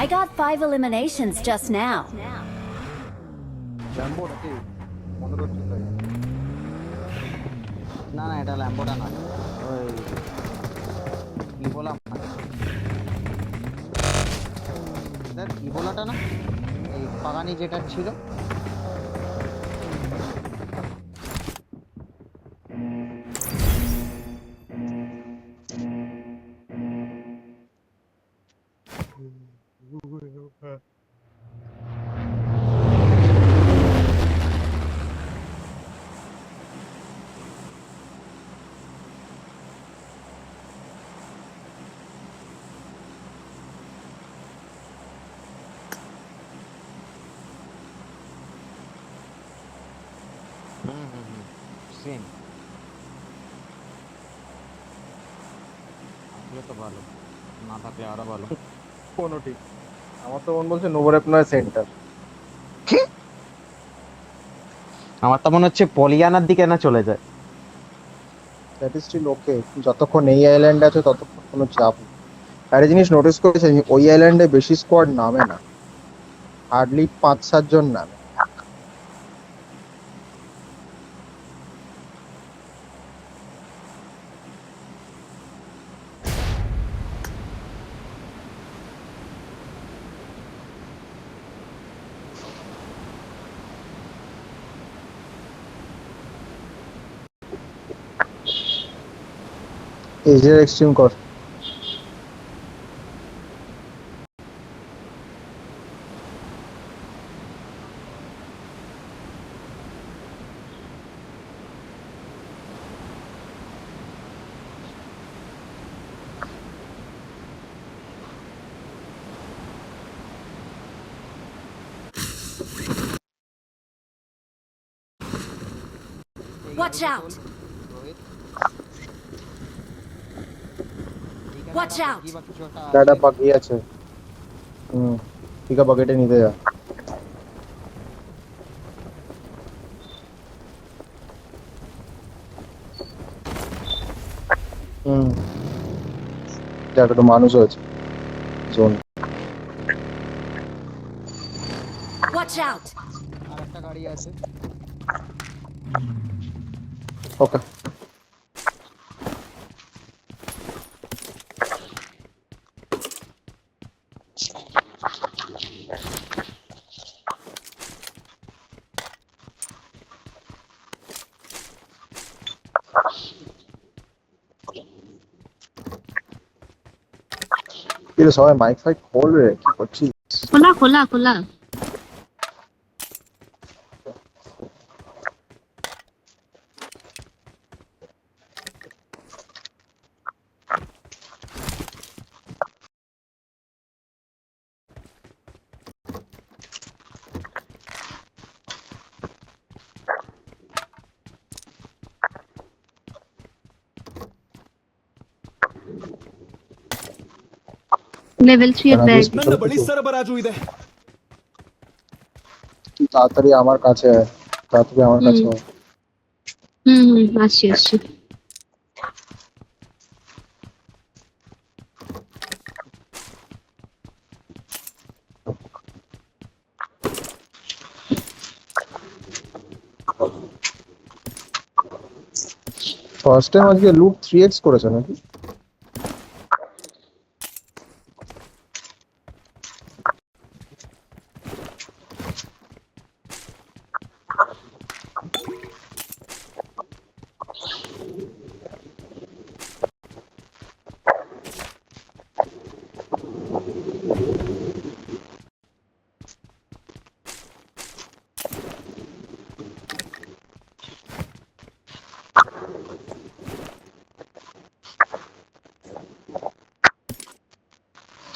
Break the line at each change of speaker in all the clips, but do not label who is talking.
I got 5 eliminations just now.
Lambo নাকি মনে হচ্ছে তাই।
না না, এটা ল্যাম্বোটা নয়, ওই কি বললাম দেখ ইবোলাটা না, এই পাগানি যেটা ছিল। সেম আসলে তো ভালো, না থাকলে আরো ভালো।
কোনো ঠিক, আমার তো মন বলছে নোভোরেপ নয় সেন্টার।
আমার তো মনে হচ্ছে পলিয়ানার দিকে না চলে যায়।
দ্যাট ইজ স্টিল ওকে, যতক্ষণ এই আইল্যান্ডে আছে ততক্ষণ কোনো চাপ নেই। একটা জিনিস নোটিস করেছেন, ওই আইল্যান্ডে বেশি স্কোয়াড নামে না, হার্ডলি 5-7 জন নামে। এজের এক্সট্রিম কর।
Watch out! Watch out!
Data বাকি আছে। ঠিক আছে, বাকেটে নিতে যা। হুম, দেখ একটু মানুষ আছে জোন।
Watch out!
আর একটা গাড়ি আছে।
ওকে, সবাই মাইক ফাইক খোল রে, কি করছিস?
খোলা খোলা খোলা। লেভেল 3 এর ব্যাগ।
ನನ್ನ ಬಳಿ ಸರಬರಾಜು ಇದೆ.
তাড়াতাড়ি আমার কাছে আয়, তাড়াতাড়ি আমার কাছে আয়।
আসছি আসছি।
ফার্স্ট টাইম আজকে লুট 3x করেছে নাকি?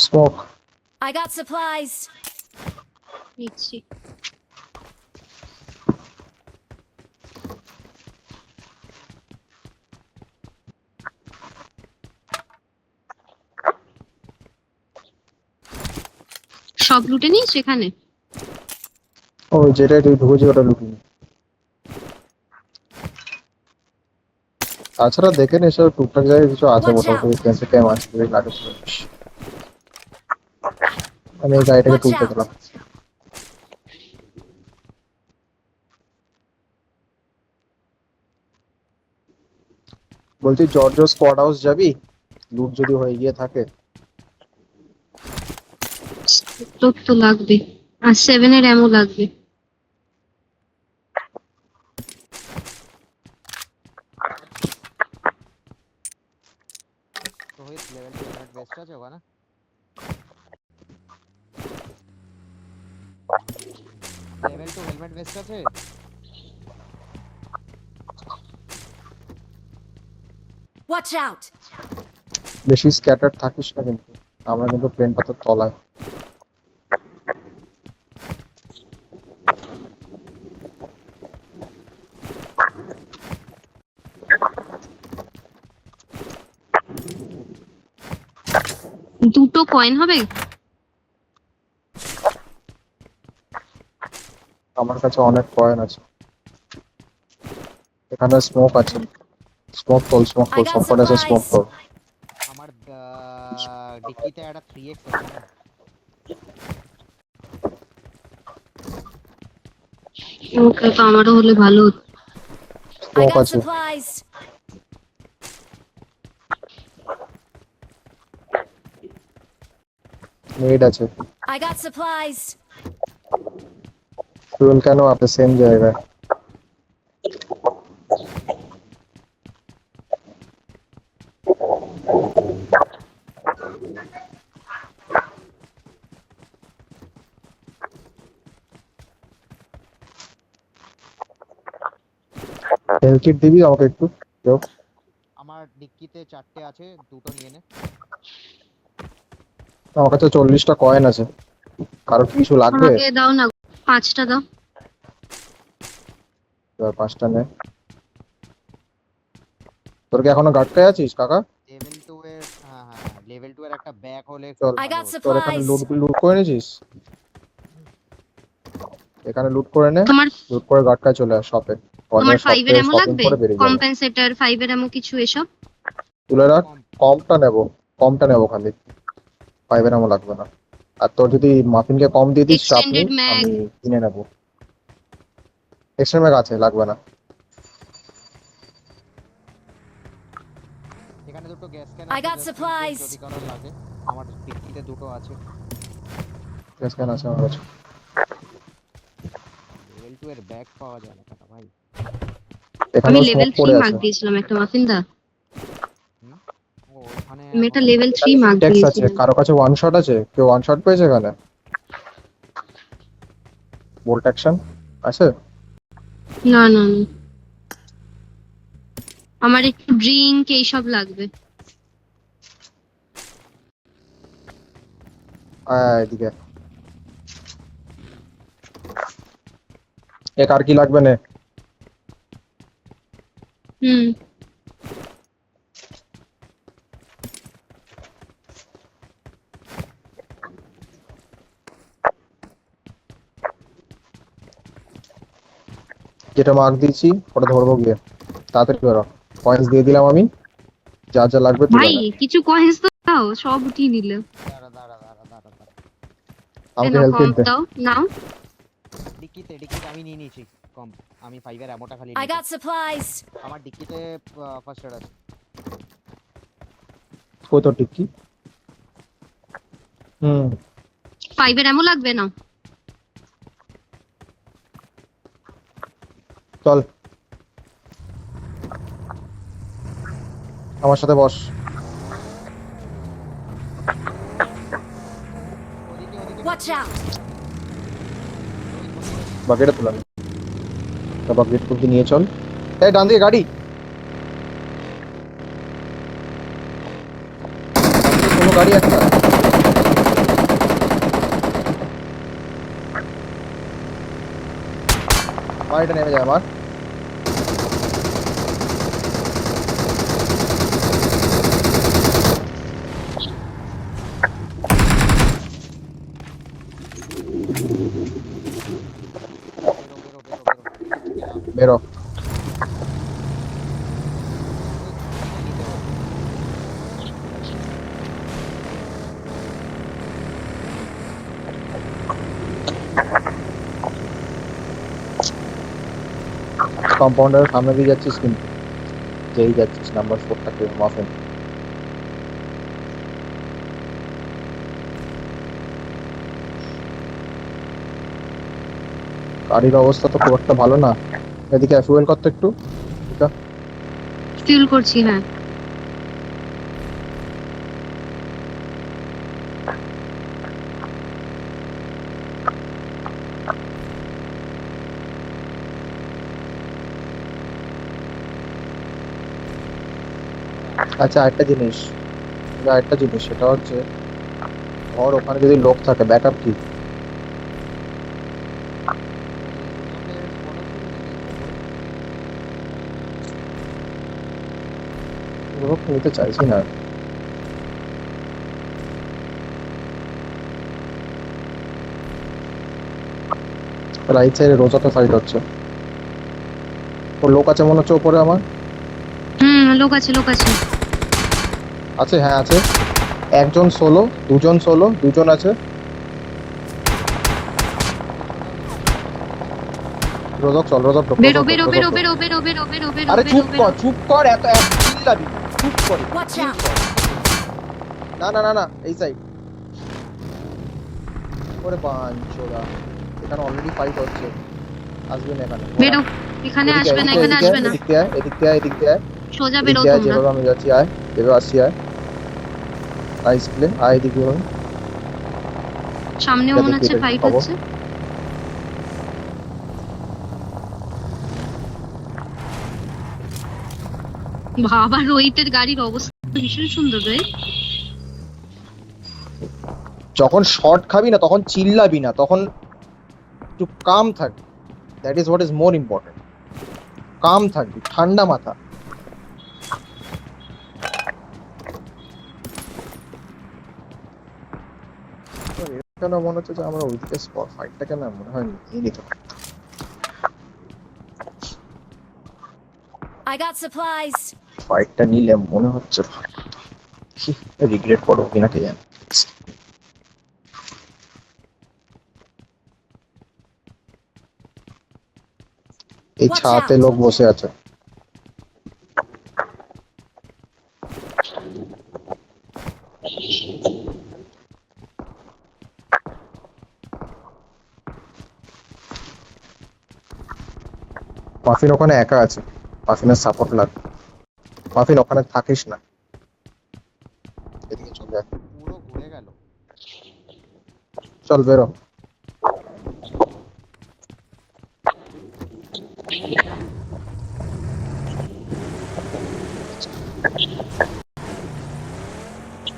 Smoke.
I got supplies.
নিচ্ছি। সব লুটে নিস এখানে?
ও যেটা তুই ঢুকেছি ওটা লুকিনি। তাছাড়া দেখেন এসব টুকটাক জায়গায় কিছু আছে,
Watch
মোটামুটি
out!
ক্যান্সার ক্যাম আছে লাগে। আমি এই গাড়িটাকে
Watch
তুলতে
out!
গেলাম। বলছি জর্জ স্কোয়াড হাউস যাবি, লুট যদি হয়ে গিয়ে থাকে।
লোক তো লাগবে, আর 7 এর অ্যামো লাগবে।
রোহিত লেভেল 2 হেলমেট বেস্ট আছে ওখানে? লেভেল 2 হেলমেট বেস্ট আছে?
Watch out!
বেশি স্ক্যাটার থাকিস না কিন্তু, আমরা কিন্তু প্লেন পাতার তলায়।
দুটো কয়েন হবে?
আমার কাছে অনেক কয়েন আছে। এখানে স্মোক আছে, স্মোক তোল, স্মোক
I
তোল,
got
সবকটা আছে, স্মোক
supplies!
তোল।
আমার ডিক্কিতে একটা 3x আছে না?
ওকে, তো আমারও হলে ভালো হতো।
I
স্মোক
got
আছে,
supplies!
নেড আছে।
I got supplies!
ফুয়েল কেন আছে সেম জায়গায়? হেলথ কিট দিবি আমাকে একটু, কেউ?
আমার ডিক্কিতে 4টে আছে, দুটো নিয়ে নে।
আমার কাছে 40টা কয়েন আছে, কারো কি কিছু লাগবে?
আমাকে দাও না, 5টা দাও।
এবার 5টা নে। তোর কি এখনো গাটকায় আছিস কাকা?
লেভেল 2 এর, হ্যাঁ হ্যাঁ হ্যাঁ, লেভেল 2 এর একটা ব্যাগ হলে
চল।
খুব
I
ভালো
got
হতো।
তোর এখানে
supplies!
লুট করে নিয়েছিস? এখানে লুট করে নে,
তোমার
লুট করে গাটকায় চলে আস শপে।
তোমার
অনেক শপ
5 এর
থেকে
অ্যামো
শপিং
লাগবে?
করে বেরিয়ে যাবে।
কম্পেনসেটর 5 এর অ্যামো কিছু এসব?
তুলে রাখ,
কম
কমটা নেবো, কমটা নেবো খালি, 5 এর আমও লাগবে না। আর তোর যদি মাফিনকে কম দিয়ে দিস চাপ নেই,
এক্সটেন্ডেড ম্যাগ?
আমি কিনে নেবো। এক্সট্রা ম্যাগ আছে, লাগবে না।
এখানে দুটো গ্যাস ক্যান
I
আছে,
got
just in case
supplies!
যদি কারোর লাগে। আমার ডিক্কিতে দুটো আছে।
গ্যাস ক্যান আছে আমার কাছে।
লেভেল 2 এর ব্যাগ পাওয়া যায় না কাকা ভাই।
আমি
এখানেও স্মোক
লেভেল 3
পড়ে
মার্ক
আছে।
দিয়েছিলাম একটা, মাফিন দা।
হুম? ও ওখানে
আমি একটা
এখনো
লেভেল 3 মার্ক
টেক্স আছে,
দিয়েছিলাম।
কারো কাছে ওয়ান শট আছে? কেউ ওয়ান শট পেয়েছে এখানে? বোল্ট অ্যাকশন আছে?
না না না, আমার একটু ড্রিঙ্ক এইসব লাগবে।
এদিকে এ, কার কি লাগবে নে।
হুম।
যেটা মার্ক দিয়েছি ওটা ধরবো গিয়ে, তাড়াতাড়ি করো। পয়েন্টস দিয়ে দিলাম আমি, যা যা লাগবে তুলে
ভাই
নে।
কিছু কয়েন্স তো দাও, সব উঠিয়ে নিলে।
দাঁড়া দাঁড়া দাঁড়া দাঁড়া দাঁড়া।
আমাকে
কেন
হেল্প
কম
দে।
দাও, নাও।
ডিক্কিতে আমি নিয়ে নিয়েছি কম। আমি 5 এর অ্যামোটা খালি
I
নিয়েছি।
got supplies!
আমার ডিক্কিতে ফার্স্ট এড আছে।
কই তোর টিক্কি? হুম,
5 এর অ্যামো লাগবে না?
চল আমার সাথে বস।
ওদিকে ওদিকে
Watch out!
বাকিটা তুলে নে, বাকিট তুলতে নিয়ে চল। এই ডান দিকে গাড়ি, কোনো গাড়ি একটা। গাড়িটা নেমে যায় আমার।
বেরো বেরো বেরো বেরো।
বেরো। কম্পাউন্ডারের সামনে দিয়ে যাচ্ছিস কিন্তু যেই যাচ্ছিস নাম্বার 4টাকে মাফিন গাড়ির অবস্থা তো খুব একটা ভালো না এদিকে ফুয়েল কত একটু এটা
ফিল করছি হ্যাঁ
আচ্ছা আরেকটা জিনিস সেটা হচ্ছে ধর ওখানে যদি লোক থাকে ব্যাকআপ কি লোক নিতে চাইছি না রাইট সাইডে রোজাতে ফাইট হচ্ছে ও লোক আছে মনে হচ্ছে উপরে আমার
লোক আছে
আছে হ্যাঁ আছে একজন সোলো দুজন আছে রোজক চল রোজক ঢোক,
বেরো
রোজক
বেরো
ঢোক,
বেরো
রোজক ঢোক।
বেরো বেরো বেরো বেরো
আরে
বেরো
চুপ কর এত চিল্লাবি চুপ কর
Watch out!
না এই সাইড ওরে বাঞ্চোদা এখানে অলরেডি ফাইট হচ্ছে আসবে না এখানে
বেরো এখানে
এদিকে,
আসবে না
এদিকে,
এখানে আসবে না
এদিক দিয়ে আয়
সোজা বেরো
এদিকে আয়,
তোমরা
যেভাবে আমি যাচ্ছি আয় যেভাবে আসছি আয় নাইস প্লে আয় এদিকে আয়।
সামনে
এটা
মনে
দেখি,
হচ্ছে
এটা
ফাইট
খবর।
হচ্ছে বাবা রোহিতের গাড়ির অবস্থা ভীষণ সুন্দর রে
যখন শর্ট খাবি না তখন চিল্লাবি না তখন একটু কাম থাকবি that is what is more important calm থাকবি ঠান্ডা মাথা কেন মনে হচ্ছে যে আমরা ওইদিকে স্পট ফাইটটা কেন মনে হয় নিয়ে নিতে পারি।
I got supplies.
ফাইটটা নিলে মনে হচ্ছে রিগ্রেট করবো কিনা কে জানে এই
Watch
ছাতে
out!
লোক বসে আছে মাফিন ওখানে একা আছে মাফিনের সাপোর্ট লাগবে মাফিন ওখানে থাকিস না এদিকে চলে আয়
পুরো ঘুরে গেল
চল বেরো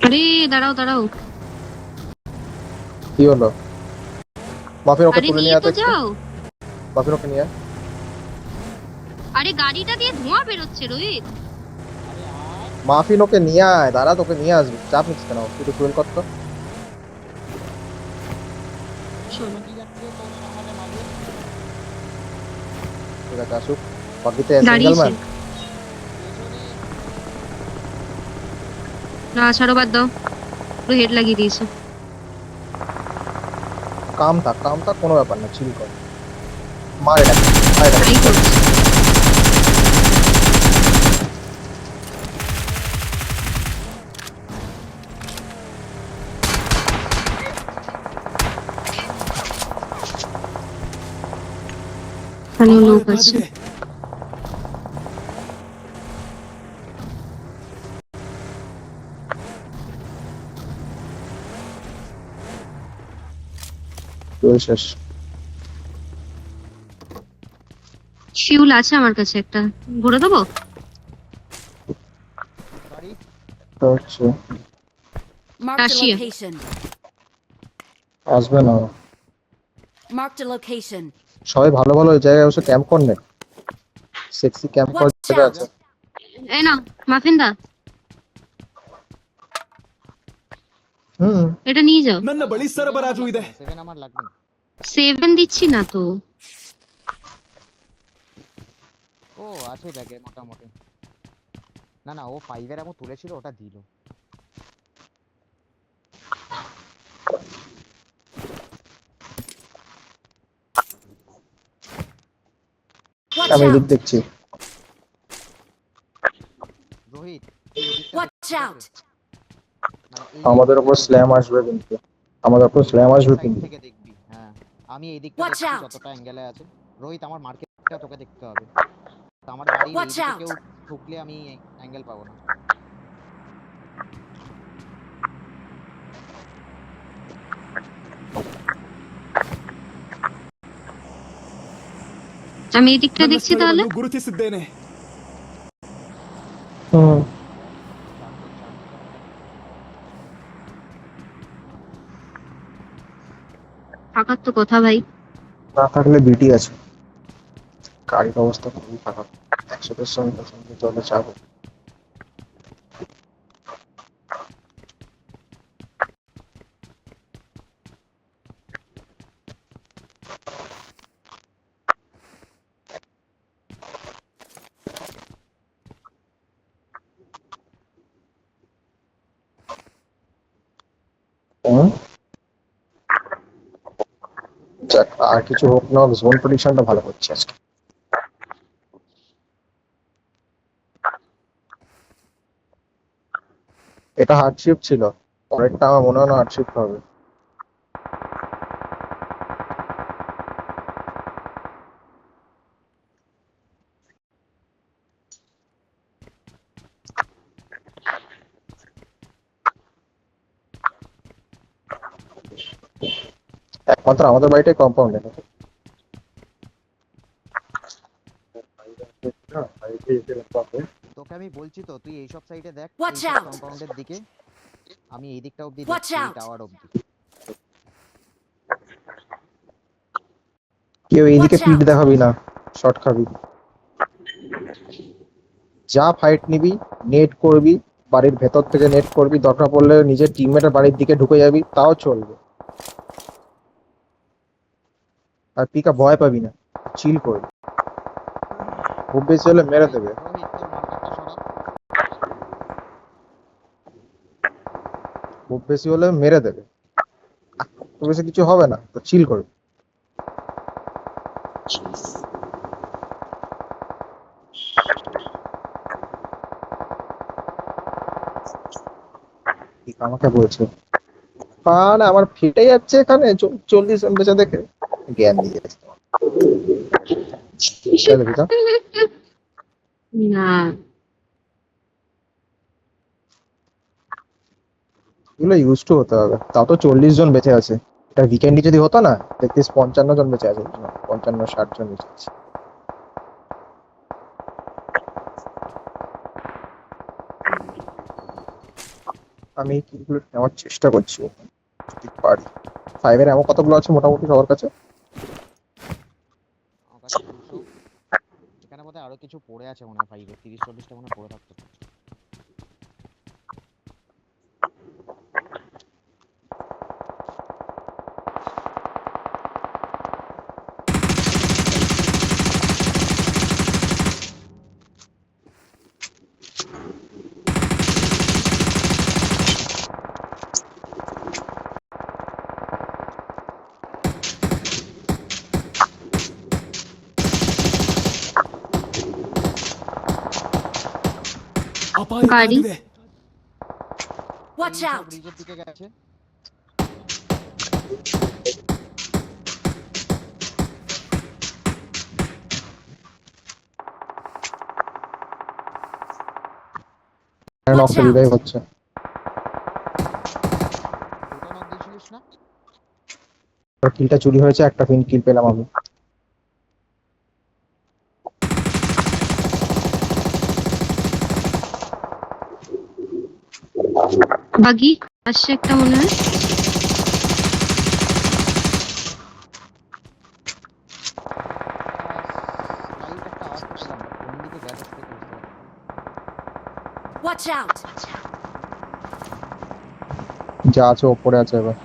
আরে দাঁড়াও
কি হলো মাফিন ওকে
আরে
তুলে নিয়ে
নিয়ে
আয়
তো
তো একটু।
যাও
মাফিন ওকে নিয়ে আয়।
আরে গাড়িটা দিয়ে ধোঁয়া বেরোচ্ছে রোহিত
মাফিন ওকে নিয়ে আয় দাঁড়া তোকে নিয়ে আসবি চাপ নিচ্ছিস কেন তুই ফুয়েল কর তো
শোনো
ঠিক আছে আসুক বাকিতে সিঙ্গেল
দাঁড়িয়েছে
ম্যান
না ছাড়ো বাদ দাও পুরো হেড লাগিয়ে দিয়েছে
কাম থাক কোনো ব্যাপার না চিল কর মার এটা
তাই করছে এখানেও লোক আছে
ফুয়েল শেষ
শিউল আছে আমার কাছে একটা ভরে দেবো
গাড়ি
তো হচ্ছে
Marked a
Russia.
location.
আসবে না
Marked a location.
সবাই ভালো ভালো ওই জায়গায় বসে ক্যাম্প কর নে সেক্সি ক্যাম্প করার
Watch
জায়গা
out!
আছে
এই না মাফিন দা এটা নিয়ে যাও
ನನ್ನ ಬಳಿ ಸರಬರಾಜು ಇದೆ
7 আমার লাগবে না।
7 দিচ্ছি না তো
ও আছে ব্যাগে মোটামুটি না ও 5 এর আমো তুলেছিল ওটা দিল
Watch
আমি এদিক
out!
দেখছি।
রোহিত তুই এদিকটা
Watch
দেখছিস, ঠিক
out!
আছে? মানে এই
আমাদের
দিকটা
উপর
দেখবি,
স্ল্যাম আসবে কিন্তু, আমাদের উপর স্ল্যাম আসবে
সাইড
কিন্তু।
থেকে দেখবি। হ্যাঁ, আমি এই দিকটা
Watch
দেখছি
out!
যতটা অ্যাঙ্গেলে আছে। রোহিত আমার মার্কেটটা তোকে দেখতে হবে। তো আমার বাড়ির
Watch
এইদিকে
out!
কেউ ঢুকলে আমি অ্যাঙ্গেল পাবো না।
আমি এই দিকটা
ನನ್ನ
দেখছি তাহলে।
ಸ್ಥಳವನ್ನು ಗುರುತಿಸಿದ್ದೇನೆ.
হুম,
সামনে সামনে তো মোটামুটি
থাকার তো কথা ভাই।
না থাকলে বিটি আছে। গাড়ির অবস্থা খুবই খারাপ, 100-এর সঙ্গে সঙ্গে চলে যাবো। হুম, যাক, আর কিছু হোক না হোক, জোন প্রেডিকশনটা ভালো করছে আজকে। এটা হার্ডশিপ ছিল, পরেরটা আমার মনে হয় না হার্ডশিপ হবে। একমাত্র আমাদের বাড়িটাই কম্পাউন্ডে।
তোকে আমি বলছি তো, তুই এইসব সাইডে দেখ,
Watch
এইসব
out!
কম্পাউন্ডের দিকে। আমি এই দিকটা অবধি
Watch
দেখছি, এই
out!
টাওয়ার অবধি।
কেউ এইদিকে
Watch
পিঠ
out!
দেখাবি না, শর্ট খাবি। যা ফাইট নিবি, নেট করবি, বাড়ির ভেতর থেকে নেট করবি, দরকার পড়লে নিজের টিমমেটের বাড়ির দিকে ঢুকে যাবি, তাও চলবে। আর পিকা ভয় পাবি না, চিল করবি। খুব বেশি হলে মেরে দেবে,
রোহিত তোর মার্কারটা সরা।
খুব বেশি হলে মেরে দেবে, খুব বেশি কিছু হবে না, তো চিল করবি। পিকা আমাকে বলছে, না আমার ফেটে যাচ্ছে এখানে 40 বেঁচে দেখে, জ্ঞান দিয়ে যাচ্ছে তোমার। তাই তো পিকা?
না
এগুলো ইউজ টু হতে হবে, তাও তো 40 জন বেঁচে আছে। এটা উইকেন্ডে যদি হতো না, দেখতিস 55 জন বেঁচে আছে, 55-60 জন বেঁচে আছে। আমি কিগুলো নেওয়ার চেষ্টা করছি যদি পারি। 5-এর এমন কতগুলো আছে মোটামুটি সবার কাছে?
আমার কাছে 200। এখানে বোধহয় আরো কিছু পড়ে আছে মনে হয়, 5 এর 30-40টা মনে হয় পড়ে থাকতো।
ಅಪಾಯ
ಗಾಡಿ.
ಕಾದಿದೆ.
Watch
এই সব
out!
ব্রিজের দিকে গেছে।
Watch
নকটা
out!
রিভাইভ হচ্ছে।
দুটো নক দিয়েছিলিস না?
ওর কিলটা চুরি হয়েছে, একটা কিল পেলাম আমি।
বাগি আসছে একটা মনে হয়।
লাইট একটা আওয়াজ তো পেলাম, but কোন দিকে গেছে সেটা বুঝতে পারছি না।
Watch out!
যা আছে ওপরে আছে এবার।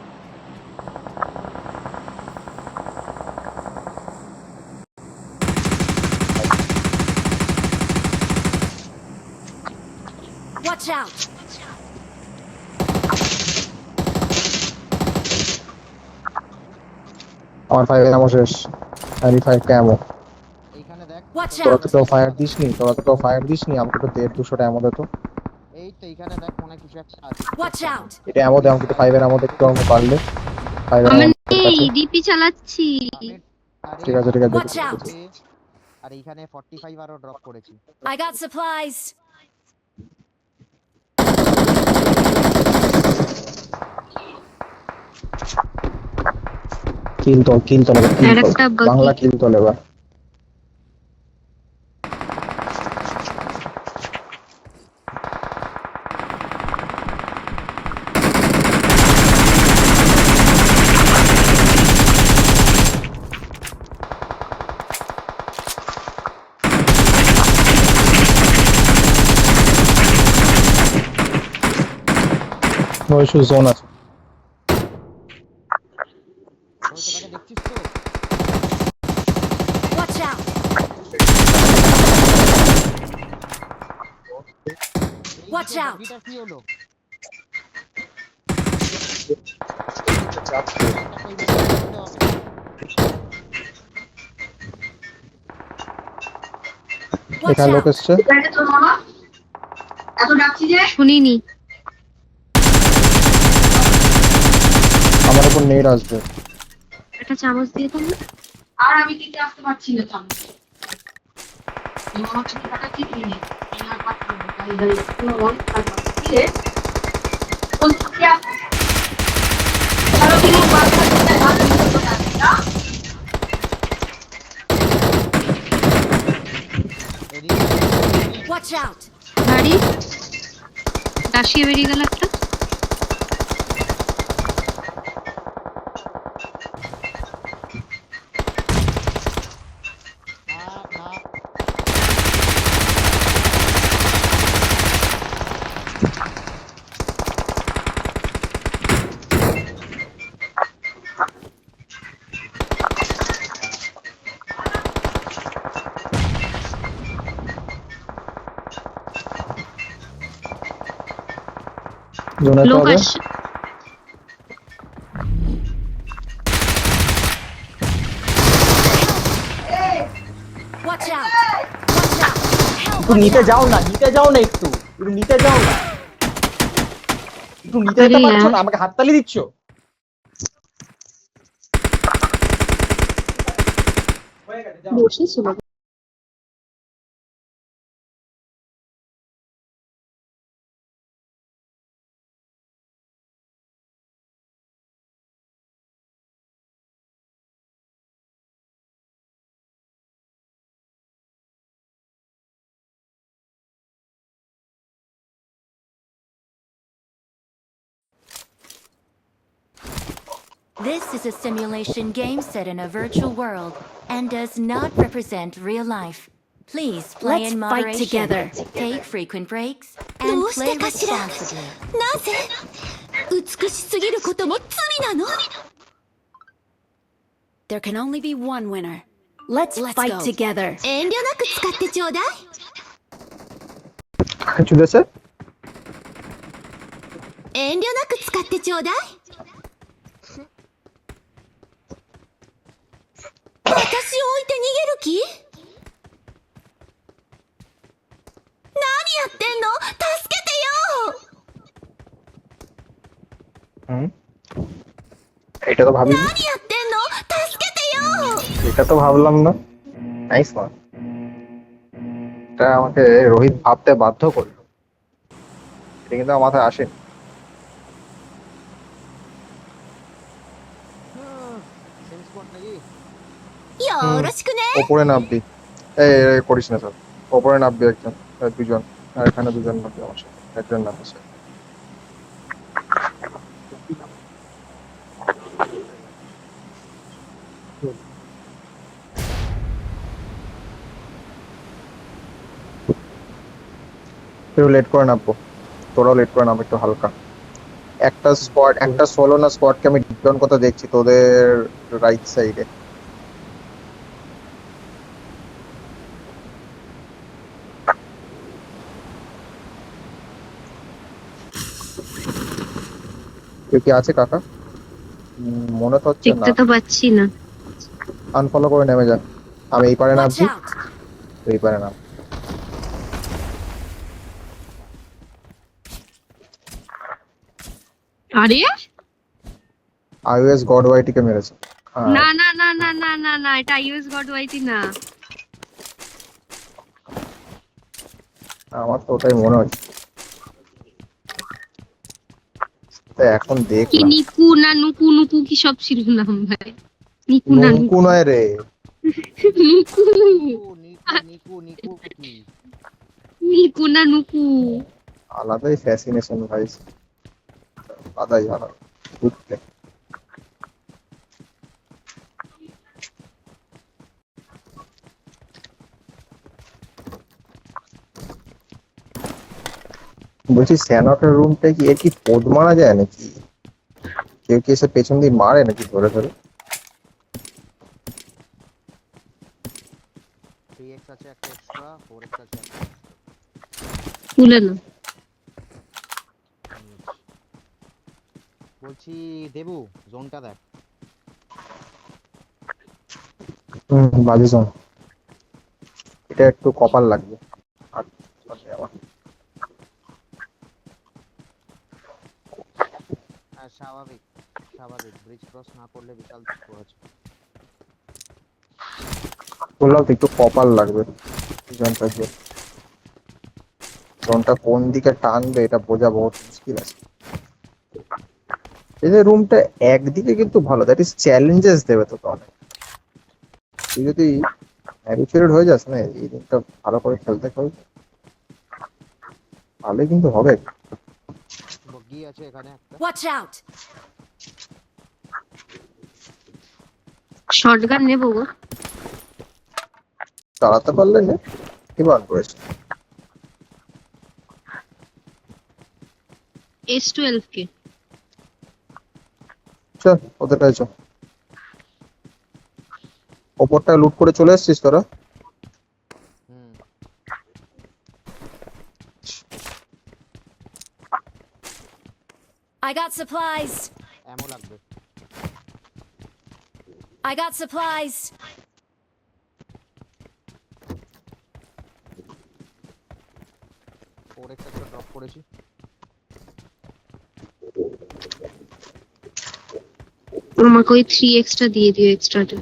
Watch out!
আমার 5-এর আমো শেষ, আমি 5 কা আমো।
এইখানে দেখ,
Watch
তোরা
out!
তো কেউ ফায়ার দিসনি আমাকে তো 150-200টা এমন তো।
এই তো এখানে দেখ মনে হয় কিছু একটা আছে।
Watch out!
এটা এমন আমাকে তো 5 এর এমন একটু আমাকে পারলে 5 এর
আমার
এমন
নেই,
কাছে।
ডিপি চালাচ্ছি।
আরে
ঠিক আছে
Watch out!
আর এইখানে 45 আরো ড্রপ করেছি।
I got supplies!
কিল তো
আরেকটা বাকি।
বাংলা কিল তো এবার। নো ইস্যু, জোন আছে।
ওই তো তাকে দেখছিস তো?
Watch out! Watch out!
এটা কি হলো?
Watch
এখানে লোক
out!
এসছে।
শুনিনি।
আমার উপর নেট আসবে।
একটা চামচ দিয়ে দাও না।
আর আমি দিতে আসতে পারছি না চামচ। এই আমার থেকে টাকা কি কিনে আমি আর পাচ্ছি না গাড়ি গাড়ি কোনো মন থাকবে কিরে কোন থেকে আসছে চলো দিন বাচ্চা দিতে হাত দিতে না
Watch out!
গাড়ি রাশিয়া বেরিয়ে গেল একটা।
জোনে তো
লোক
হবে।
আসছে।
Watch out! Watch out! Help!
একটু
Watch
নিতে
out!
যাও না একটু নিতে যাও না একটু নিতে যেতে
আরে
পারছো
यार।
না আমাকে হাততালি দিচ্ছ
বসেছিল।
This is a simulation game set in a virtual world and does not represent real life. Please play
Let's
in
fight
moderation.
together.
Take frequent breaks and
どうし
play
てかしら。な
responsibly.
ぜ美しすぎることも罪なの There can only be one winner. Let's fight
go.
together.
遠慮なく使ってちょうだい
চুদেছে
遠慮なく使ってちょうだい私を置いて逃げる気何やってんの助けてよ
হুম এটা তো ভাবিনি,
何やってんの助けてよ
এটা তো ভাবলাম না। Nice one. এটা আমাকে রোহিত ভাবতে বাধ্য করলো, এটা কিন্তু আমার মাথায় আসেনি।
সেম স্পট নাকি?
よろしくね
ওপরে নামবি, এই করিস না স্যার, ওপরে নামবি একজন, দুজন, আর এখানে দুজন নামবি আমার সাথে, একজন নামবি স্যার। একটু লেট করে নামবো, তোরাও লেট করে নাম একটু হালকা। একটা স্কোয়াড, একটা সোলো না স্কোয়াডকে আমি ডিপন কথা দেখছি তোদের রাইট সাইডে। কেউ কি আছে কাকা? মনে তো হচ্ছে না।
দেখতে তো পাচ্ছি না।
আনফলো করে নেমে যান, আমি এই পারে
Watch
নামছি।
out!
রিপারে নাম।
আরে
iOS গড ওয়াইটি কে মেরেছে। হ্যাঁ,
না না না না না না না, এটা ইউএস গড ওয়াইটি না।
আমার তো ওটাই মনে হচ্ছে। তা এখন
কি
দেখলাম
নিকু না নুকু, নুকু কি সব ছিল নাম ভাই? নিকু না
নঙ্কু নয় রে,
নিকু,
নিকু নিকু কি?
নিকু না নুকু।
আলাদাই ফ্যাসিনেশন ভাই, আলাদাই আলাদা বুঝতে। বলছি স্যানকের রুমটা কি, এর কি পোদ মারা যায় নাকি? কেউ কি এসে পেছন দিয়ে মারে নাকি ধরে ধরে?
3x আছে একটা এক্সট্রা, 4x আছে একটা।
তুলে না।
বলছি দেবু জোনটা দেখ।
বাজে জন, এটা একটু কপাল লাগবে। আর চলে আমার।
হ্যাঁ স্বাভাবিক স্বাভাবিক, ব্রিজ ক্রস না করলে বিশাল দুঃখ আছে।
বললাম তো একটু কপাল লাগবে জনটা দিয়ে। জনটা কোন দিকে টানবে এটা বোঝা বহুত মুশকিল আছে। এই যে রুমটা একদিকে কিন্তু ভালো, দ্যাট ইজ চ্যালেঞ্জেস দেবে তোকে অনেক। তুই যদি হ্যাবিচুয়েটেড হয়ে যাস না এই রুমটা ভালো করে খেলতে খেলতে, ভালোই কিন্তু হবে।
বগি আছে এখানে একটা।
Watch out!
শর্টগান নেবো গো।
চালাতে পারলে না কি বান করেছে।
S12 কে
চল ওদের কাছে চল। ওপরটা লুট করে চলে এসেছিস তোরা?
হুম
I got supplies.
এমন লাগবে।
I got supplies.
4x একটা ড্রপ করেছি।
আমাকে ওই 3x টা দিয়ে দিও এক্সট্রাটা।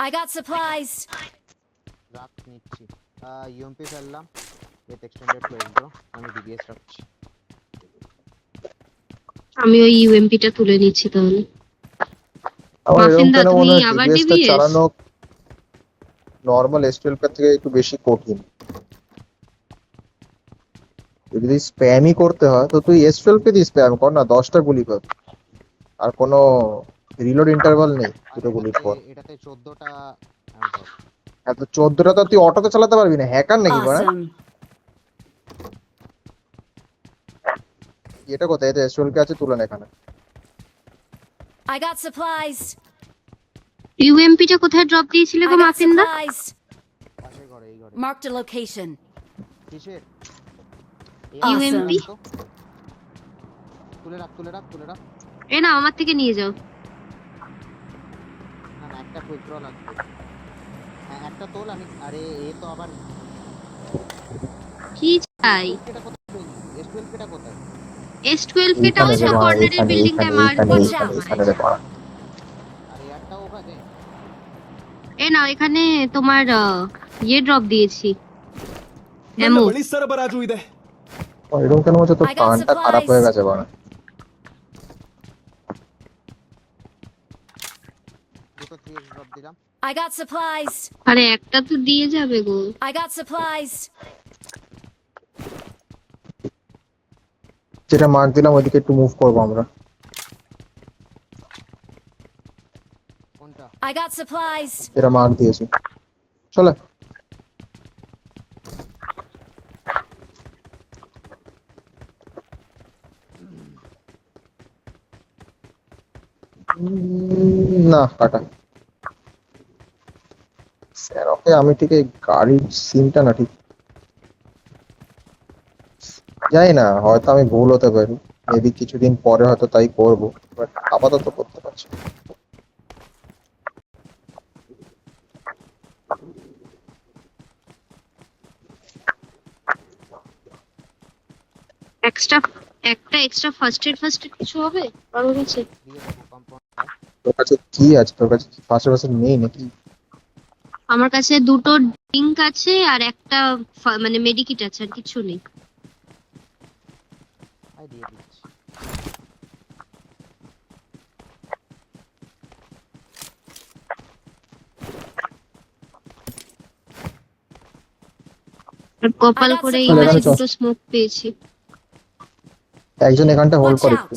I got supplies.
রাখ নিচ্ছি। ইউএমপি ফেললাম উইথ এক্সটেন্ডেড ক্লোজ ব্রো। আমি ডিবিএস রাখছি।
আমি ওই ইউএমপি টা তুলে নিচ্ছি তাহলে।
আমার এরকম
মাফিনদা,
কেন
তুমি
মনে হয়
আবার
ডিবিএস টা
DBS?
চালানো নর্মাল এসটিএল এর থেকে একটু বেশি কঠিন। যদি স্প্যামই করতে হয় তো তুই S12 কে দিয়ে স্প্যাম কর না, 10টা গুলি কর, আর কোনো রিলোড ইন্টারভাল নেই দুটো গুলির পর।
এটাতে 14টা
এত 14টা তো তুই অটোতে চালাতে পারবি না, হ্যাকার নাকি বড়?
Awesome.
এটা কোথায়? এটা S12 কে আছে তুলে নে এখানে।
I got supplies.
ইউএমপি টা কোথায় ড্রপ দিয়েছিলে
I
গো
got
মাফিনদা?
supplies.
পাশে ঘরে এই ঘরে।
Marked a location.
কিসের?
UMP?
তুলে রাখ তুলে রাখ তুলে রাখ।
এ না, আমার থেকে নিয়ে যাও।
না না একটা কুইক ড্র লাগবে। হ্যাঁ একটা তোল আমি। আরে এ তো আবার
কি চাই?
এটা কোথায় পেলি? S12 এটা কোথায়?
S12 কেটা ওই যে কর্নারের বিল্ডিংটায় মার্ক করছে আমার।
এখানে রে বাড়া।
আর একটা ওখানে।
এ না, এখানে তোমার ইয়ে ড্রপ দিয়েছি।
ನನ್ನ
এমো
ಬಳಿ ಸರಬರಾಜು ಇದೆ.
এরকম কেন হচ্ছে? তোর
I got
কানটা খারাপ
supplies.
হয়ে গেছে বড়।
দুটো 3x ড্রপ দিলাম।
I got supplies.
আরে একটা তো দিয়ে যাবে গো।
I got supplies.
যেটা মার্ক দিলাম ওইদিকে একটু মুভ করবো আমরা।
কোনটা?
I got supplies.
যেটা মার্ক দিয়েছি চলে। না কাটা স্যার। ওকে আমি ঠিক এই গাড়ির সিনটা না ঠিক জানি না, হয়তো আমি ভুল হতে পারি, মেবি কিছুদিন পরে হয়তো তাই করবো, বাট আপাতত করতে পারছি না।
একটা এক্সট্রা ফার্স্ট এড কিছু হবে কারোর কাছে?
দিয়ে দেবো কম্পাউন্ড।
তোর কাছে কি আছে? তোর কাছে কি ফার্স্ট পার্সন নেই নাকি?
আমার কাছে দুটো ড্রিঙ্ক আছে আর একটা মানে মেডিকিট আছে, আর কিছু নেই।
দিয়ে দিচ্ছি।
আর কপাল
I got
করে এই
supplies.
মাঝে দুটো স্মোক পেয়েছি।
একজন এখানটা হোল্ড
Watch
করে
out!
একটু।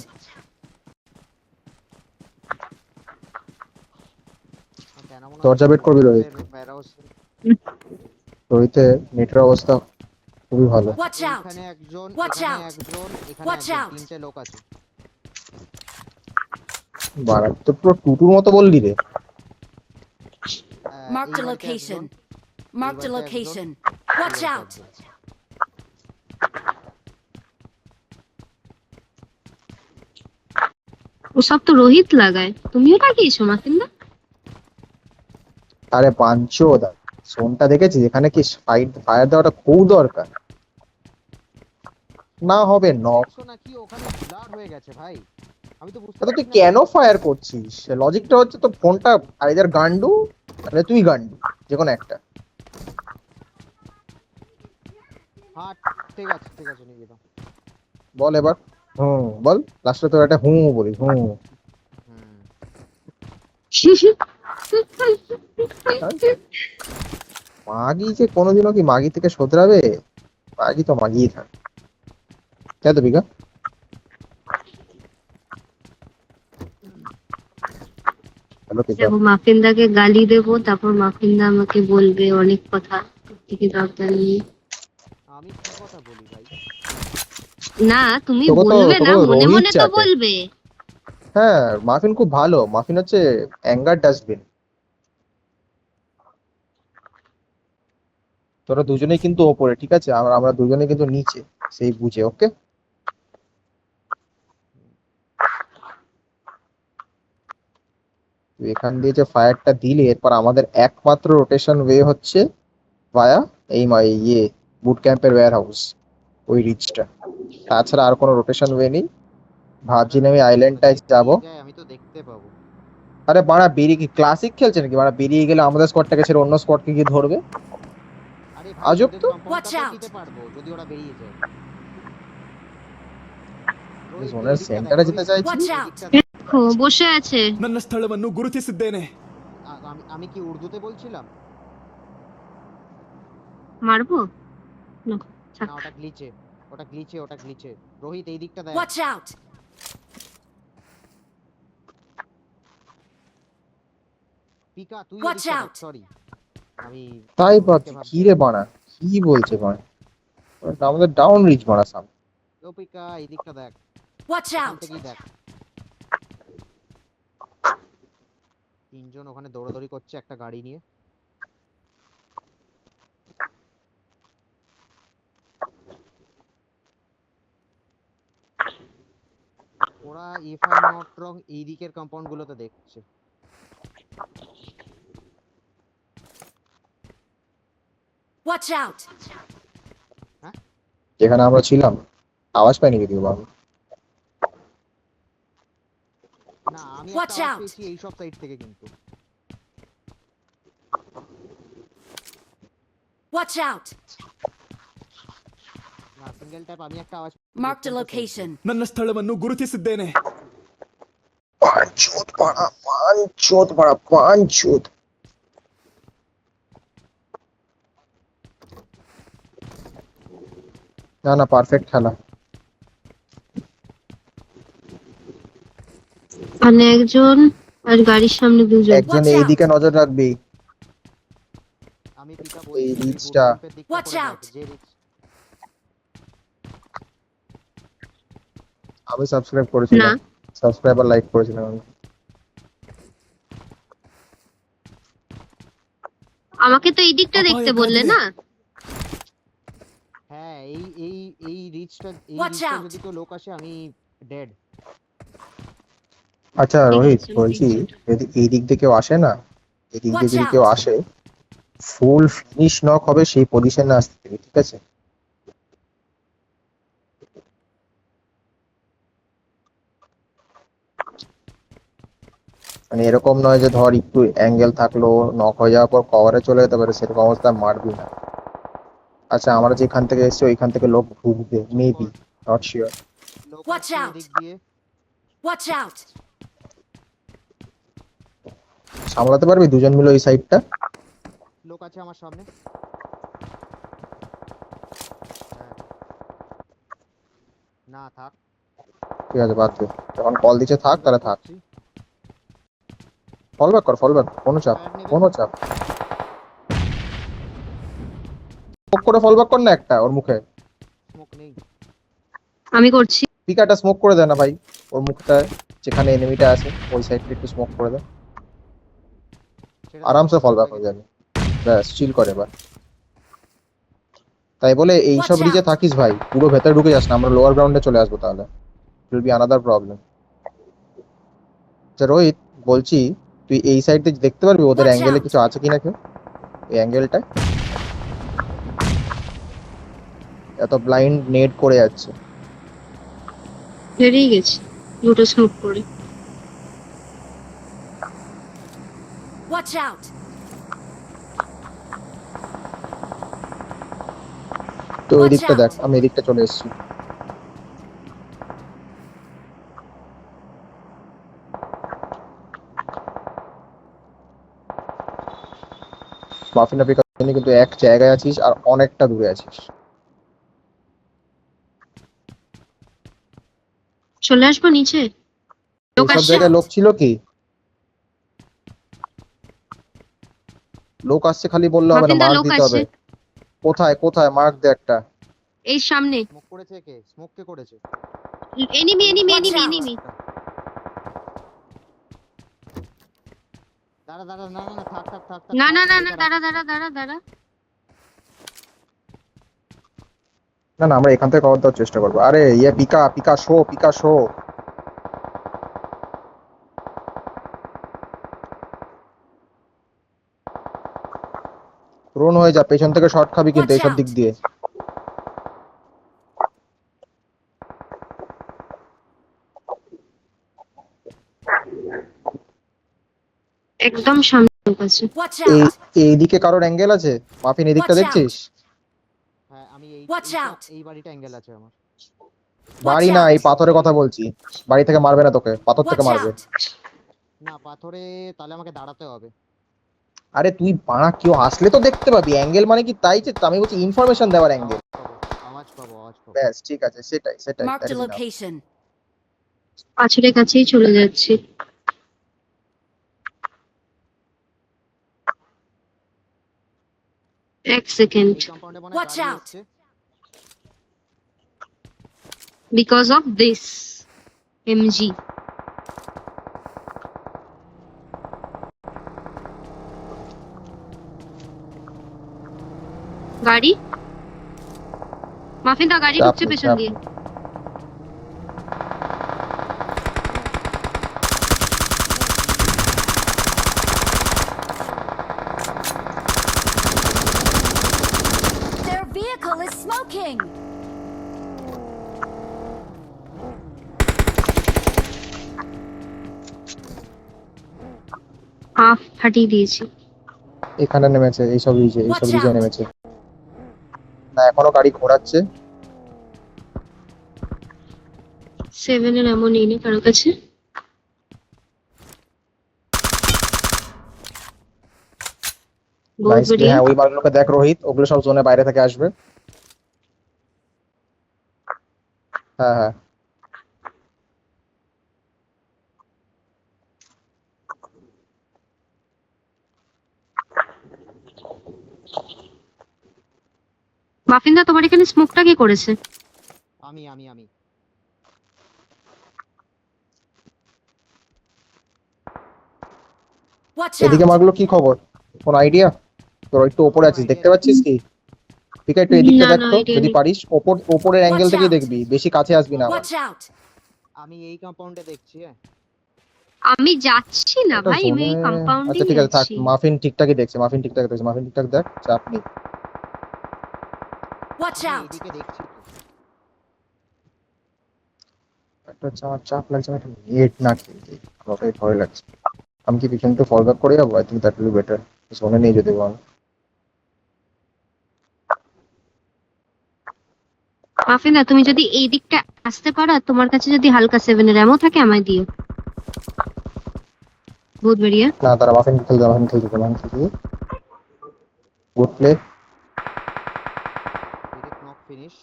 কেন মনে
দরজা বের করবি রোহিত। রোহিতের নেটের অবস্থা খুবই ভালো।
Watch out!
এখানে একজন,
Watch
এখানে
out!
একজন, এখানে
Watch
একজন,
out!
তিনটে লোক আছে।
বাড়া তো পুরো টুটুর মতো বললি রে।
Marked
এই
a
বাড়িতে
location.
একজন,
Marked a
বাড়িতে
location.
এই
Watch
বাড়িতে
out!
একজন।
ওসব তো রোহিত লাগায়, তুমিও লাগিয়েছো মাকিন্দা?
আরে পাঞ্চোদা, ফোনটা দেখেছিস? এখানে কি ফায়ার দেওয়াটা খুব দরকার। না হবে নক।
দেখছো নাকি ওখানে ব্লাড হয়ে গেছে ভাই? আমি তো বুঝতে
তুই
পারছি না।
কেন ফায়ার করছিস? লজিকটা হচ্ছে তো ফোনটা আইদার গান্ডু তাহলে তুই গান্ডু, যে কোনো একটা।
হ্যাঁ ঠিক আছে, ঠিক আছে, নিয়ে দাও।
বল এবার। বল লাস্টে তো একটা বলিস।
হুম।
মাগি যে কোনোদিনও কি মাগি থেকে শোধরাবে? মাগি তো মাগিই থাকে। তাই তো বিঘা? Hello Pika.
দেখো, মাফিন্দাকে গালি দেবো, তারপর মাফিন্দা আমাকে বলবে অনেক কথা, থেকে দরকার নেই।
আমি কি কথা বলি ভাই?
না, তুমি
তোকে তো
বলবে না, মনে
রোহিত
মনে তো
চাটে।
বলবে।
হ্যাঁ, মাফিন খুব ভালো। মাফিন হচ্ছে অ্যাঙ্গার ডাস্টবিন। তোরা দুজনেই কিন্তু ওপরে, ঠিক আছে? আমরা দুজনে কিন্তু নিচে, সেই বুঝে। ওকে, তুই এখান দিয়ে যে ফায়ারটা দিলি, এরপর আমাদের একমাত্র রোটেশন ওয়ে হচ্ছে ভায়া ইয়ে বুট ক্যাম্পের ওয়্যার হাউস, ওই রিচটা। তাছাড়া আর কোনো রোটেশন ওয়ে নেই। ভাবছি না আমি আইল্যান্ডটায় যাবো।
আমি তো দেখতে পাবো।
আরে বাড়া, বেরিয়ে কি ক্লাসিক খেলছে নাকি? বাড়া বেরিয়ে গেলে আমাদের স্কোয়াডটাকে ছেড়ে অন্য স্কোয়াডকে গিয়ে ধরবে।
আরে ভাই,
আজব
ওদের
তো।
Watch
কম্পাউন্ডটা
out!
দিতে পারবো যদি ওরা বেরিয়ে যায়।
জোনের সেন্টারে যেতে চাইছি।
Watch out!
দেখো, বসে আছে।
ನನ್ನ ಸ್ಥಳವನ್ನು ಗುರುತಿಸಿದ್ದೇನೆ.
আমি কি উর্দুতে বলছিলাম?
মারবো না, থাক।
না, ওটা গ্লিচে, ওটা গ্লিচে, ওটা গ্লিচে। রোহিত এই দিকটা দেখ।
Watch out!
পিকা তুই
Watch
এদিকটা দেখ।
out!
সরি, আমি
তাই ভাবছি কি রে বাড়া, কি বলছে বাড়া? আমাদের ডাউন রিচ বাড়া সামনে।
ও পিকা এই দিকটা দেখ,
Watch
এখান
out!
থেকেই দেখ। তিনজন ওখানে দৌড়াদৌড়ি করছে একটা গাড়ি নিয়ে। ওরা ইফ আই নট রং এই দিকের কম্পাউন্ড গুলোতে দেখছে।
Watch out!
যেখানে আমরা ছিলাম আওয়াজ পাইনি যদিও বাবু।
না, আমি
Watch
একটা আওয়াজ
out!
পেয়েছি এই সব সাইড থেকে কিন্তু।
Watch out!
না, সিঙ্গেল ট্যাপ আমি একটা আওয়াজ
Marked a location.
ನನ್ನ ಸ್ಥಳವನ್ನು ಗುರುತಿಸಿದ್ದೇನೆ.
পাঁচুত বাড়া পাঁচুত। না না, পারফেক্ট খেলা।
মানে একজন, আর গাড়ির সামনে দুজন।
একজন
Watch
এইদিকে
out!
নজর রাখবি।
আমি পিকা
এই
বলছি
রিচটা।
Watch out!
যে রিচ।
আমি সাবস্ক্রাইব করেছিলাম,
না,
সাবস্ক্রাইব আর লাইক করেছিলাম আমি।
আমাকে তো এই দিকটা দেখতে বললে না।
হ্যাঁ, এই রিচটা,
Watch out!
যদি কেউ লোক আসে আমি ডেড।
আচ্ছা
ঠিক
রোহিত,
আছে,
বলছি যদি এই দিক দিয়ে কেউ আসে না, এই দিক দিয়ে
Watch
যদি
out!
কেউ আসে, ফুল ফিনিশ নক হবে সেই পজিশনে আসতে হবে, ঠিক আছে? মানে এরকম নয় যে ধর একটু অ্যাঙ্গেল থাকলো, নক হয়ে যাওয়ার পর কভারে চলে যেতে পারে, সেরকম অবস্থায় মারবি না। আচ্ছা আমরা যেখান থেকে এসেছি ওইখান থেকে লোক ঢুকবে মেবি, নট শিওর।
লোক
Watch
আসছে
out!
এদিক দিয়ে।
Watch out!
সামলাতে পারবি দুজন মিলে ওই সাইডটা?
লোক আছে আমার সামনে। হ্যাঁ। না থাক।
ঠিক আছে বাদ দে, যখন কল দিচ্ছে থাক তাহলে থাক। ফল ব্যাক কর, ফল ব্যাক, কোনো চাপ, কোনো চাপ। স্মোক করে ফল ব্যাক কর না একটা ওর মুখে।
স্মোক নেই।
আমি করছি।
পিকাটা স্মোক করে দেয় না ভাই ওর মুখটায়, যেখানে এনিমিটা আছে ওই সাইডটা একটু স্মোক করে দেয়,
সেটা
আরামসে ফল ব্যাক
হয়ে
হয়ে যাবে। ব্যাস চিল করে এবার। তাই বলে এইসব
Watch
রিজে
out!
থাকিস ভাই, পুরো ভেতরে ঢুকে যাস না, আমরা লোয়ার গ্রাউন্ডে চলে আসবো তাহলে, it will be another problem. আচ্ছা রোহিত বলছি, তুই এই সাইড দিয়ে দেখতে পারবি ওদের
Watch
অ্যাঙ্গেলে
out!
কিছু আছে কিনা কেউ, এই অ্যাঙ্গেলটা এত ব্লাইন্ড নেট করে যাচ্ছে।
বেরিয়ে গেছি দুটো স্মোক করে।
Watch out!
তো ওই
Watch
দিকটা
out!
দেখ, আমি এদিকটা চলে এসেছি। মাফিনা পিক কিন্তু এক জায়গায় আছিস আর অনেকটা দূরে আছিস।
চলে আসবো নিচে। লোক
এইসব
আসছে।
জায়গায় লোক ছিল কি? লোক আসছে খালি বললে হবে না,
মাফিনদা
মার্ক
লোক
দিতে
আছে।
হবে। কোথায় কোথায় মার্ক দে একটা।
এই সামনে।
স্মোক করেছে কে? স্মোক কে করেছে?
Enemy enemy
Watch
enemy
out!
Enemy.
দাঁড়া দাঁড়া, না না না, থাক থাক থাক থাক,
না
থাক,
না না না,
এটা রাখ।
দাঁড়া দাঁড়া দাঁড়া দাঁড়া।
না না, আমরা এখান থেকে কভার দেওয়ার চেষ্টা করবো। আরে ইয়ে পিকা পিকা শো, পিকা শো। রোন হয়ে যা, পেছন থেকে শর্ট খাবি কিন্তু
Watch
এইসব
out!
দিক দিয়ে।
একদম সামনে লোক আছে।
Watch
এই
out!
এইদিকে কারোর অ্যাঙ্গেল আছে? মাফিন এদিকটা
Watch
দেখছিস?
হ্যাঁ আমি
Watch out!
এই বাড়িটা অ্যাঙ্গেল আছে আমার।
বাড়ি
Watch
না, এই
out!
পাথরের কথা বলছি। বাড়ি থেকে মারবে না তোকে, পাথর থেকে
Watch
মারবে।
out!
না পাথরে তাহলে আমাকে দাঁড়াতে হবে।
আরে তুই বাড়া, কেউ আসলে তো দেখতে পাবি। অ্যাঙ্গেল মানে কি তাই যে আমি বলছি ইনফরমেশন দেওয়ার অ্যাঙ্গেল।
আওয়াজ পাবো আওয়াজ পাবো।
ব্যাস ঠিক আছে, সেটাই সেটাই,
Marked
that
a
is enough.
location.
পাঁচুরের কাছেই চলে যাচ্ছি। এক সেকেন্ড।
এই কম্পাউন্ডে মনে
Watch
গাড়ি
out!
এসছে।
Because of this MG. গাড়ি মাফিনদা গাড়ি
চাপ
ঢুকছে
নেই,
পেছন
চাপ
দিয়ে।
নেই।
Their vehicle is smoking!
ফাটিয়ে দিয়েছি।
এখানে নেমেছে, এইসব রিজে, এইসব
Watch
রিজে
out!
নেমেছে। না এখনো গাড়ি ঘোরাচ্ছে।
7 এর এমন নেই না কারো কাছে। বহুত
নাইস।
বড়িয়া।
হ্যাঁ ওই মালগুলোকে দেখ রোহিত, ওগুলো সব জোনে বাইরে থেকে আসবে। হ্যাঁ হ্যাঁ।
মাফিনদা তোমার এখানে স্মোকটা কে করেছে?
আমি আমি আমি
Watch
এদিকে
out!
মালগুলো কি খবর, কোন আইডিয়া? তোর একটু ওপরে আছিস, দেখতে পাচ্ছিস কি? ঠিক আছে, একটু এদিকটা
না,
দেখ
না,
তো
idea
যদি
নেই।
পারিস। ওপরের অ্যাঙ্গেল
Watch
থেকেই
out!
দেখবি, বেশি কাছে আসবি না আবার।
Watch out!
আমি এই কম্পাউন্ডে দেখছি। হ্যাঁ
আমি যাচ্ছি না
এটা
ভাই, আমি
জোনে।
এই
আচ্ছা
কম্পাউন্ডেই
ঠিক আছে থাক,
আছি।
মাফিন ঠিকঠাকই দেখছে, মাফিন ঠিকঠাক দেখছে, মাফিন ঠিকঠাক দেখ, চাপ নেই।
Watch
আমি
out!
এইদিকে দেখছি তো।
একটা হচ্ছে আমার চাপ লাগছে, আমি একটা নেট না খেয়ে রকেট ভয় লাগছে। আমি কি পিছন ফল ব্যাক করে যাবো? I think that will be better. জোনে নেই যদি বল।
মাফিনা, তুমি যদি এই দিকটা আসতে পারো, আর তোমার কাছে যদি হালকা 7-এর অ্যামো থাকে আমায় দিও। বহুত বড়িয়া।
না তারা মাফিন খেলতে, মাফিন খেলতে, মাফিন খেলতে। Good play.
Direct knock finish.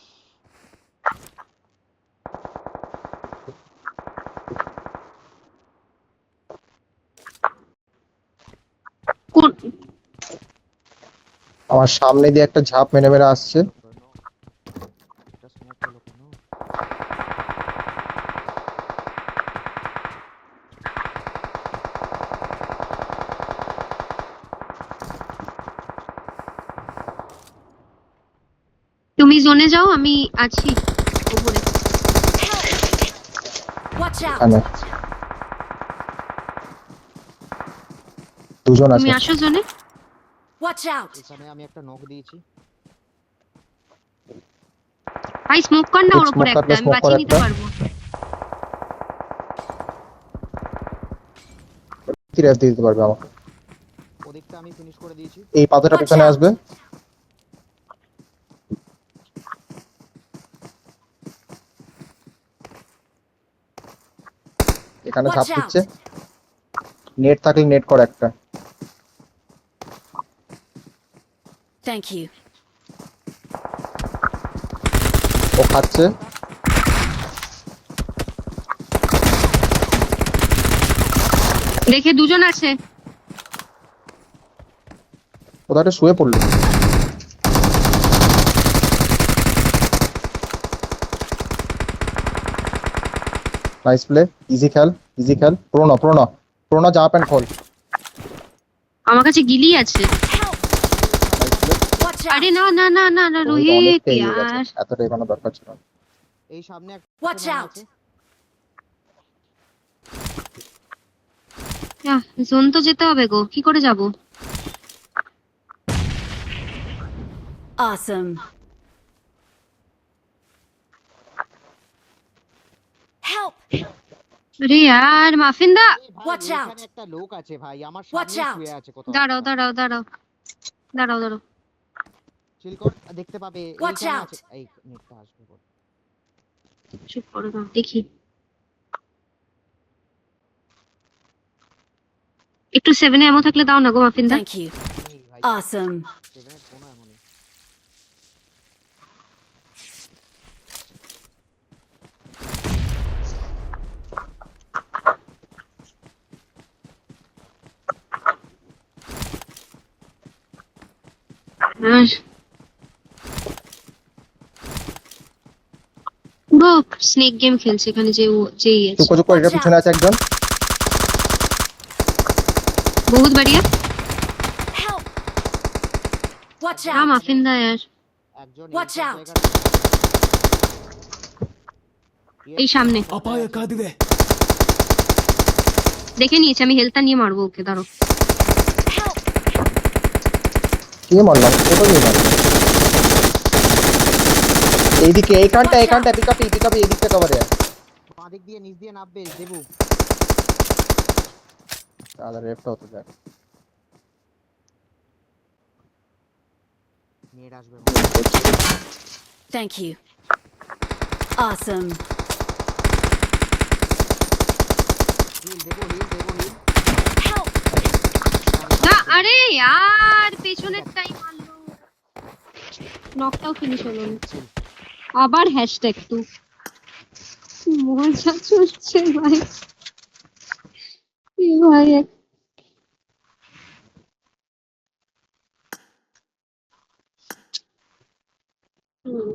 কোন
আমার সামনে দিয়ে একটা ঝাঁপ মেরে মেরে আসছে।
এটা স্মোক হলো কেন?
তুমি জোনে যাও, আমি আছি উপরে।
Watch out!
এখানে দুজন
তুমি
আছে।
আসো জোনে।
Watch out!
এখানে আমি একটা নক দিয়েছি।
ভাই স্মোক কর না ওর
Smoke
উপরে
কর,
একটা, আমি
smoke কর
বাঁচিয়ে নিতে
একটা।
পারবো।
কি রেফ দিয়ে দিতে পারবে আমাকে?
ওদিকটা আমি ফিনিশ করে দিয়েছি।
এই পাতাটা
Watch
পেছনে
out!
আসবে। এখানে ঝাঁপ
Watch out!
দিচ্ছে। নেট থাকলে নেট কর একটা।
Thank you.
ও খাচ্ছে।
দেখে দুজন আছে।
কোথাও একটা শুয়ে পড়লো। Nice play. ইজি খেল, ইজি খেল। প্রোনো প্রোনো প্রোনো জাম্প এন্ড খোল।
আমার কাছে গিলি আছে।
Nice play.
Watch
আরে
out!
না না না না না,
রোহিত
রোহিত
অনেকটা এগিয়ে গেছে,
ইয়ার।
এতটা এগোনো দরকার ছিল না।
এই সামনে একটা
Watch
ম্যান
out!
আছে।
জোন তো যেতে হবে গো, কি করে যাব?
Awesome. Help!
আরে ইয়ার মাফিন দা,
এই ভাই,
Watch out!
এখানে একটা লোক আছে ভাই, আমার
Watch
সামনে
out!
শুয়ে আছে কোথাও
দাঁড়াও
একটা।
দাঁড়াও দাঁড়াও দাঁড়াও দাঁড়াও।
চিল কর, দেখতে পাবে।
Watch
এইখানে
out!
আছে। এই নেটটা আসবে বল।
চুপ করো না, দেখি। একটু 7-এ অ্যামো থাকলে দাও না গো মাফিন দা।
Thank you.
এই ভাই
Awesome.
7 এর কোনো এমনই।
আর পুরো স্নেক গেম খেলছে এখানে, যেই আছে।
চুকো চুকো, এটা পিছনে আছে একজন।
বহুত বাড়িয়া।
Help! Watch
হ্যাঁ
out!
মাফিন দা ইয়ার।
একজন
Watch
এইসব
out!
জায়গায়-
এই সামনে
ಅಪಾಯ ಕಾದಿದೆ.
দেখে নিয়েছি আমি, হেলথটা নিয়ে মারবো ওকে, দাঁড়ো।
Help!
কে মারলাম? কোথাও নিয়ে মারলাম। এইদিকে এইখানটা পিকআপ এইদিকটা কভারে।
বাঁ দিক দিয়ে নিচ দিয়ে নামবে দেবু।
তাহলে রেফটা হতে যায়।
নেট আসবে।
Thank you. Awesome.
Heal Debu, heal.
Help!
না আরে ইয়ার, পেছনের টাইম মারলো। নকটাও ফিনিশ হলো না। আবার হ্যাশট্যাগ টু। মজা চলছে ভাই। এ ভাই হুম।